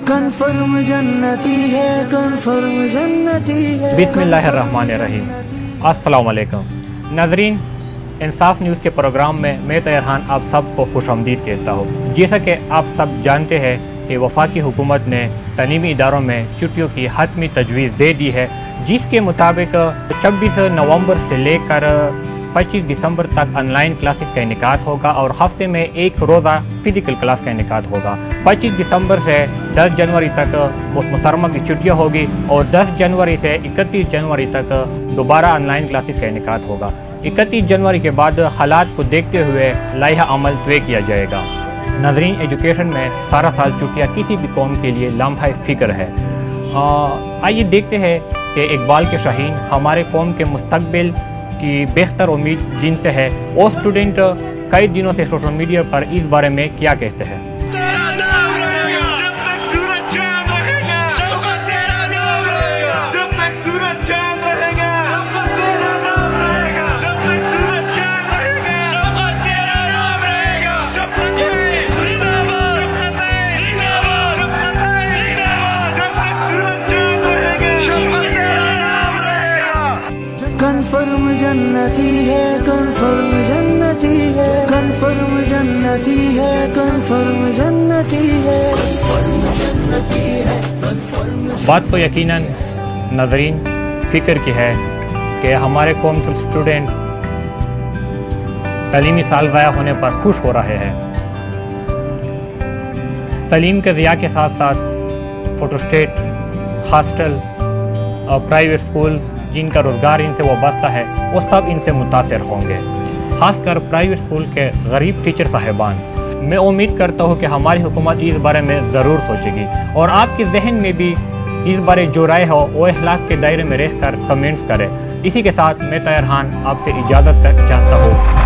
Confirm जन्नती है, confirm जन्नती है। बिस्मिल्लाहिर्रहमानिर्रहीम। अस्सलाम वालेकुम नाज़रीन, इंसाफ न्यूज़ के प्रोग्राम में मैं तैयरहान आप सबको खुशामदीद कहता हूँ। जैसा कि आप सब जानते हैं कि वफाकी हुकूमत ने तलीमी इदारों में छुट्टियों की हतमी तजवीज़ दे दी है, जिसके मुताबिक 26 नवंबर से लेकर 25 दिसंबर तक ऑनलाइन क्लासेस का इनेकाद होगा और हफ्ते में एक रोज़ा फिज़िकल क्लास का इनेकाद होगा। 25 दिसंबर से 10 जनवरी तक मुसरमा की छुट्टियाँ होगी और 10 जनवरी से 31 जनवरी तक दोबारा ऑनलाइन क्लासेस का इनेकाद होगा। 31 जनवरी के बाद हालात को देखते हुए लाइहा अमल तय किया जाएगा। नाज़रीन, एजुकेशन में सारा साल छुट्टियाँ किसी भी कौम के लिए लम्हा फ़िक्र है। आइए देखते हैं कि इकबाल के शाहीन हमारे कौम के मुस्तकबिल की बेहतर उम्मीद जिनसे है, वो स्टूडेंट कई दिनों से सोशल मीडिया पर इस बारे में क्या कहते हैं। कन्फर्म जन्नती है, कन्फर्म जन्नती है, कन्फर्म जन्नती है, कन्फर्म जन्नती है, कन्फर्म जन्नती है, कन्फर्म। बात तो यकीनन नाज़रीन फ़िक्र की है कि हमारे कौम के स्टूडेंट तालीमी साल ज़ाया होने पर खुश हो रहे हैं। तालीम के ज़िया के साथ साथ फोटोस्टेट, हॉस्टल और प्राइवेट स्कूल जिनका रोज़गार इनसे वाबस्ता है, वो सब इनसे मुतासर होंगे, ख़ासकर प्राइवेट स्कूल के गरीब टीचर साहिबान। मैं उम्मीद करता हूँ कि हमारी हुकूमत इस बारे में ज़रूर सोचेगी और आपके जहन में भी इस बारे जो राय हो वो अखलाक के दायरे में रहकर कमेंट्स करें। इसी के साथ मैं तैयरहान आपसे इजाज़त चाहता हूँ।